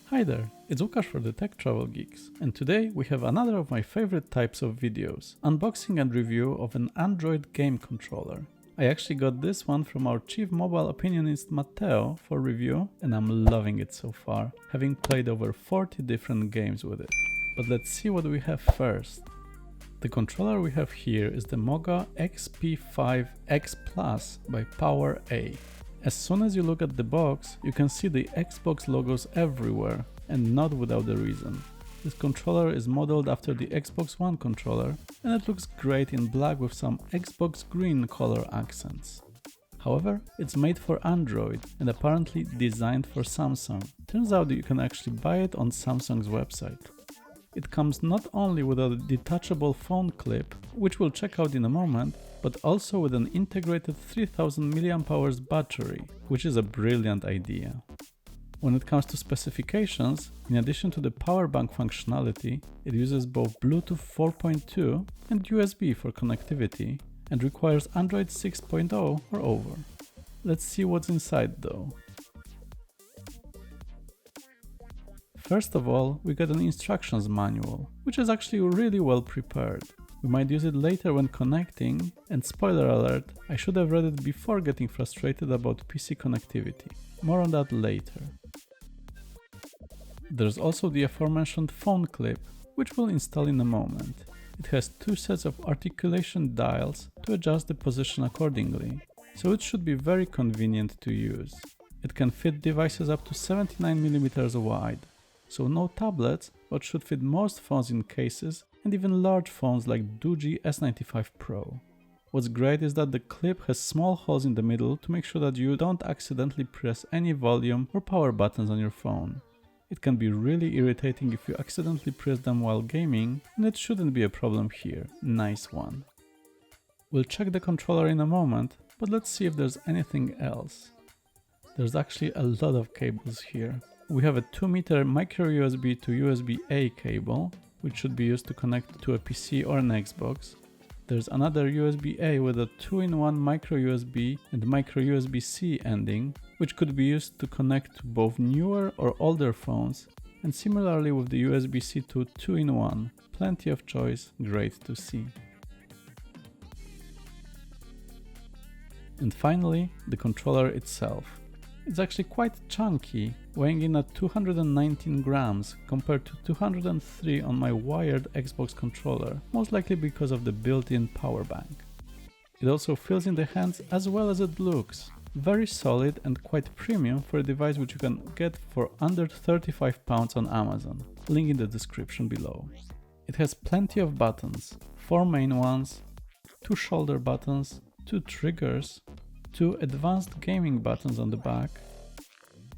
Hi there, it's Lukasz for the Tech Travel Geeks, and today we have another of my favorite types of videos, unboxing and review of an Android game controller. I actually got this one from our chief mobile opinionist Matteo for review, and I'm loving it so far, having played over 40 different games with it. But let's see what we have first. The controller we have here is the MOGA XP5-X Plus by PowerA. As soon as you look at the box, you can see the Xbox logos everywhere, and not without a reason. This controller is modeled after the Xbox One controller, and it looks great in black with some Xbox green color accents. However, it's made for Android and apparently designed for Samsung. Turns out that you can actually buy it on Samsung's website. It comes not only with a detachable phone clip, which we'll check out in a moment, but also with an integrated 3000 mAh battery, which is a brilliant idea. When it comes to specifications, in addition to the Powerbank functionality, it uses both Bluetooth 4.2 and USB for connectivity, and requires Android 6.0 or over. Let's see what's inside though. First of all, we get an instructions manual, which is actually really well prepared. We might use it later when connecting, and spoiler alert, I should have read it before getting frustrated about PC connectivity. More on that later. There's also the aforementioned phone clip, which we'll install in a moment. It has two sets of articulation dials to adjust the position accordingly, so it should be very convenient to use. It can fit devices up to 79mm wide. So no tablets, but should fit most phones in cases and even large phones like Doogee S95 Pro. What's great is that the clip has small holes in the middle to make sure that you don't accidentally press any volume or power buttons on your phone. It can be really irritating if you accidentally press them while gaming, and it shouldn't be a problem here. Nice one. We'll check the controller in a moment, but let's see if there's anything else. There's actually a lot of cables here. We have a 2-meter micro USB to USB-A cable, which should be used to connect to a PC or an Xbox. There's another USB-A with a 2-in-1 micro USB and micro USB-C ending, which could be used to connect to both newer or older phones, and similarly with the USB-C to 2-in-1. Plenty of choice, great to see. And finally, the controller itself. It's actually quite chunky, weighing in at 219 grams compared to 203 on my wired Xbox controller, most likely because of the built-in power bank. It also feels in the hands as well as it looks. Very solid and quite premium for a device which you can get for under £35 on Amazon, link in the description below. It has plenty of buttons, 4 main ones, 2 shoulder buttons, 2 triggers, 2 advanced gaming buttons on the back,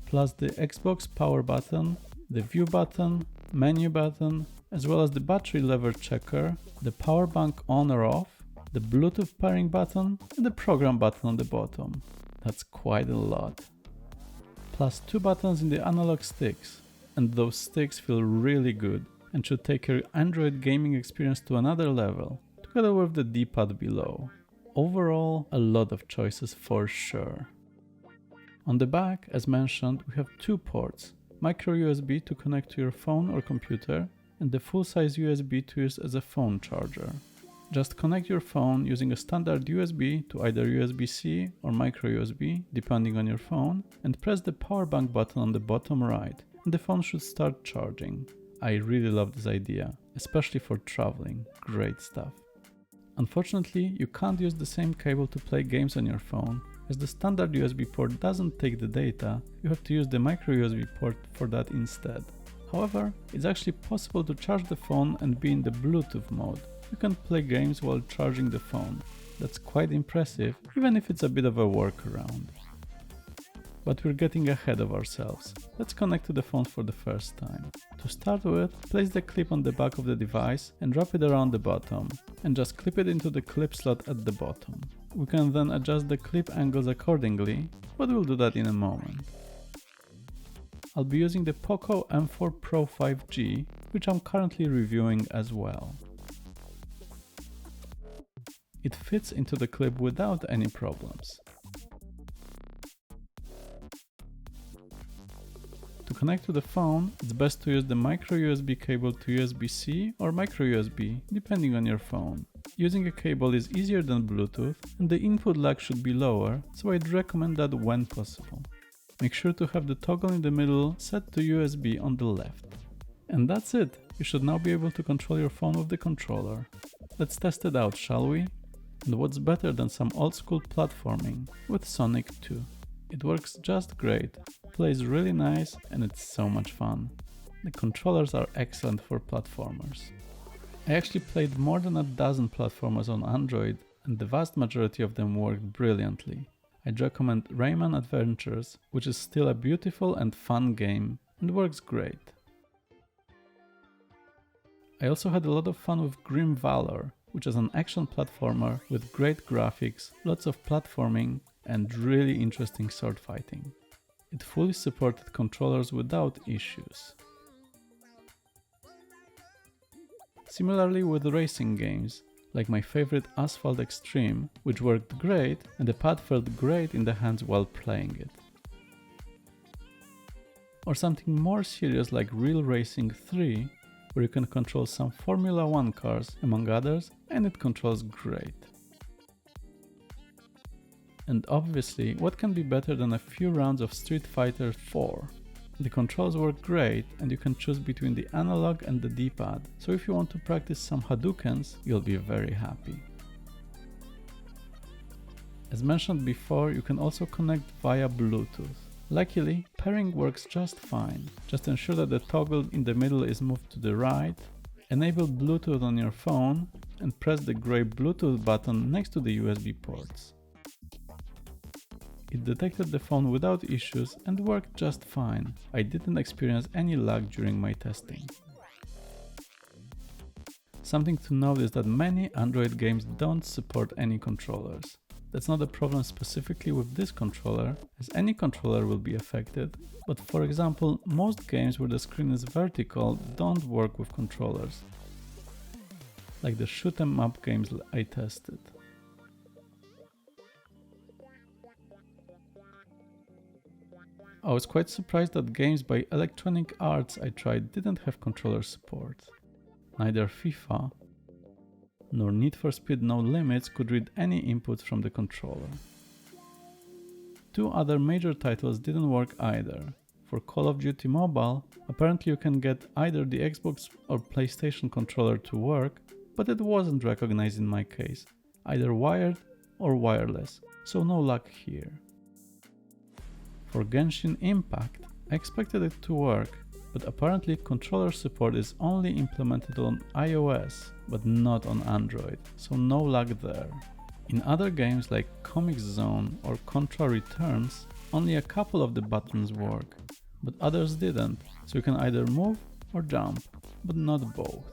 plus the Xbox power button, the view button, menu button, as well as the battery lever checker, the power bank on or off, the Bluetooth pairing button, and the program button on the bottom. That's quite a lot. Plus 2 buttons in the analog sticks, and those sticks feel really good and should take your Android gaming experience to another level, together with the D-pad below. Overall, a lot of choices for sure. On the back, as mentioned, we have 2 ports, micro USB to connect to your phone or computer, and the full-size USB to use as a phone charger. Just connect your phone using a standard USB to either USB-C or micro USB, depending on your phone, and press the power bank button on the bottom right, and the phone should start charging. I really love this idea, especially for traveling. Great stuff. Unfortunately, you can't use the same cable to play games on your phone, as the standard USB port doesn't take the data. You have to use the micro USB port for that instead. However, it's actually possible to charge the phone and be in the Bluetooth mode. You can play games while charging the phone. That's quite impressive, even if it's a bit of a workaround. But we're getting ahead of ourselves. Let's connect to the phone for the first time. To start with, place the clip on the back of the device and wrap it around the bottom, and just clip it into the clip slot at the bottom. We can then adjust the clip angles accordingly, but we'll do that in a moment. I'll be using the Poco M4 Pro 5G, which I'm currently reviewing as well. It fits into the clip without any problems. To connect to the phone, it's best to use the micro USB cable to USB-C or micro USB, depending on your phone. Using a cable is easier than Bluetooth, and the input lag should be lower, so I'd recommend that when possible. Make sure to have the toggle in the middle set to USB on the left. And that's it! You should now be able to control your phone with the controller. Let's test it out, shall we? And what's better than some old school platforming with Sonic 2? It works just great, plays really nice, and it's so much fun. The controllers are excellent for platformers. I actually played more than a dozen platformers on Android, and the vast majority of them worked brilliantly. I'd recommend Rayman Adventures, which is still a beautiful and fun game, and works great. I also had a lot of fun with Grim Valor, which is an action platformer with great graphics, lots of platforming, and really interesting sword fighting. It fully supported controllers without issues. Similarly with racing games, like my favorite Asphalt Extreme, which worked great and the pad felt great in the hands while playing it. Or something more serious like Real Racing 3, where you can control some Formula 1 cars among others, and it controls great. And obviously, what can be better than a few rounds of Street Fighter 4? The controls work great and you can choose between the analog and the D-pad, so if you want to practice some Hadoukens, you'll be very happy. As mentioned before, you can also connect via Bluetooth. Luckily, pairing works just fine. Just ensure that the toggle in the middle is moved to the right, enable Bluetooth on your phone, and press the grey Bluetooth button next to the USB ports. It detected the phone without issues and worked just fine. I didn't experience any lag during my testing. Something to note is that many Android games don't support any controllers. That's not a problem specifically with this controller, as any controller will be affected, but for example, most games where the screen is vertical don't work with controllers, like the shoot 'em up games I tested. I was quite surprised that games by Electronic Arts I tried didn't have controller support. Neither FIFA nor Need for Speed No Limits could read any inputs from the controller. Two other major titles didn't work either. For Call of Duty Mobile, apparently you can get either the Xbox or PlayStation controller to work, but it wasn't recognized in my case, either wired or wireless, so no luck here. For Genshin Impact, I expected it to work, but apparently controller support is only implemented on iOS, but not on Android, so no lag there. In other games like Comic Zone or Contra Returns, only a couple of the buttons work, but others didn't, so you can either move or jump, but not both.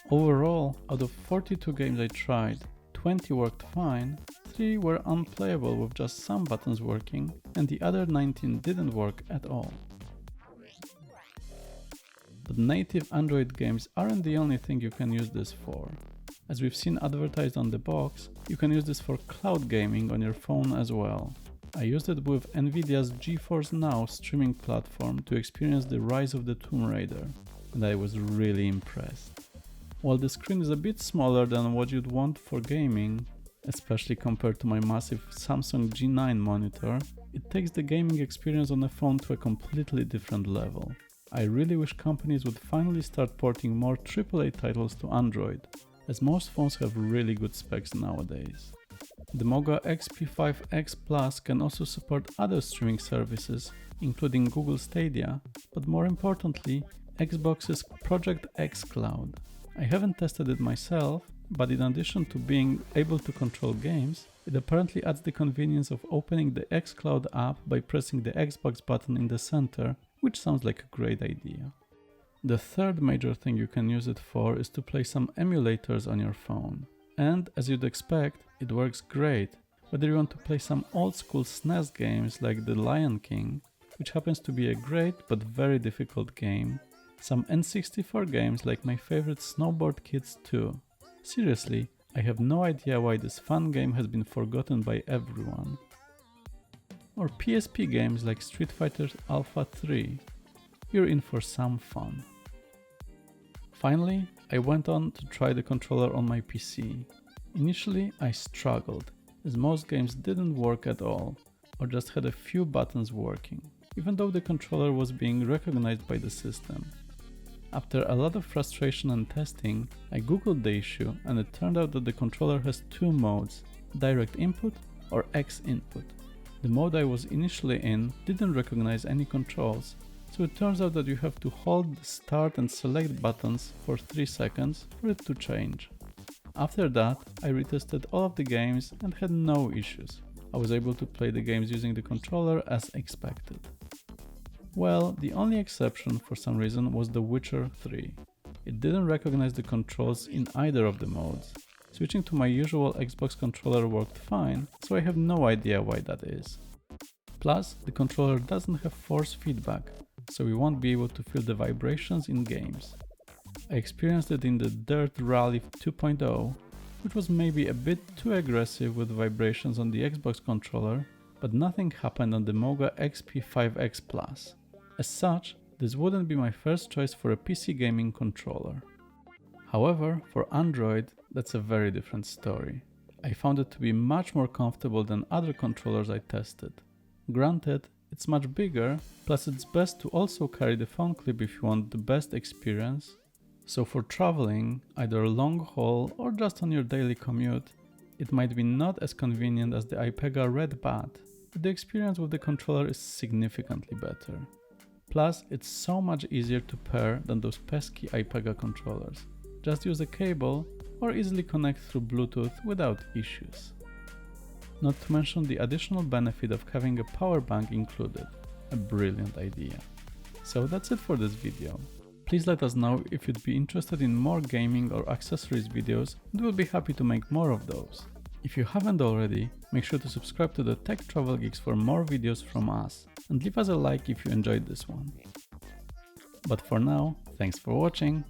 Overall, out of 42 games I tried, 20 worked fine, 3 were unplayable with just some buttons working, and the other 19 didn't work at all. But native Android games aren't the only thing you can use this for. As we've seen advertised on the box, you can use this for cloud gaming on your phone as well. I used it with NVIDIA's GeForce Now streaming platform to experience the rise of the Tomb Raider, and I was really impressed. While the screen is a bit smaller than what you'd want for gaming, especially compared to my massive Samsung G9 monitor, it takes the gaming experience on a phone to a completely different level. I really wish companies would finally start porting more AAA titles to Android, as most phones have really good specs nowadays. The MOGA XP5-X Plus can also support other streaming services, including Google Stadia, but more importantly, Xbox's Project X Cloud. I haven't tested it myself, but in addition to being able to control games, it apparently adds the convenience of opening the xCloud app by pressing the Xbox button in the center, which sounds like a great idea. The third major thing you can use it for is to play some emulators on your phone. And as you'd expect, it works great, whether you want to play some old school SNES games like The Lion King, which happens to be a great but very difficult game, some N64 games like my favorite Snowboard Kids 2. Seriously, I have no idea why this fun game has been forgotten by everyone. or PSP games like Street Fighter Alpha 3, you're in for some fun. Finally, I went on to try the controller on my PC. Initially, I struggled, as most games didn't work at all, or just had a few buttons working, even though the controller was being recognized by the system. After a lot of frustration and testing, I googled the issue and it turned out that the controller has two modes, direct input or X input. The mode I was initially in didn't recognize any controls, so it turns out that you have to hold the start and select buttons for 3 seconds for it to change. After that, I retested all of the games and had no issues. I was able to play the games using the controller as expected. Well, the only exception for some reason was The Witcher 3. It didn't recognize the controls in either of the modes. Switching to my usual Xbox controller worked fine, so I have no idea why that is. Plus, the controller doesn't have force feedback, so we won't be able to feel the vibrations in games. I experienced it in the Dirt Rally 2.0, which was maybe a bit too aggressive with vibrations on the Xbox controller, but nothing happened on the MOGA XP5-X Plus. As such, this wouldn't be my first choice for a PC gaming controller. However, for Android, that's a very different story. I found it to be much more comfortable than other controllers I tested. Granted, it's much bigger, plus it's best to also carry the phone clip if you want the best experience. So for traveling, either long haul or just on your daily commute, it might be not as convenient as the iPega Red Bat, but the experience with the controller is significantly better. Plus, it's so much easier to pair than those pesky iPega controllers. Just use a cable or easily connect through Bluetooth without issues. Not to mention the additional benefit of having a power bank included. A brilliant idea. So that's it for this video. Please let us know if you'd be interested in more gaming or accessories videos, and we'll be happy to make more of those. If you haven't already, make sure to subscribe to the Tech Travel Geeks for more videos from us, and leave us a like if you enjoyed this one. But for now, thanks for watching.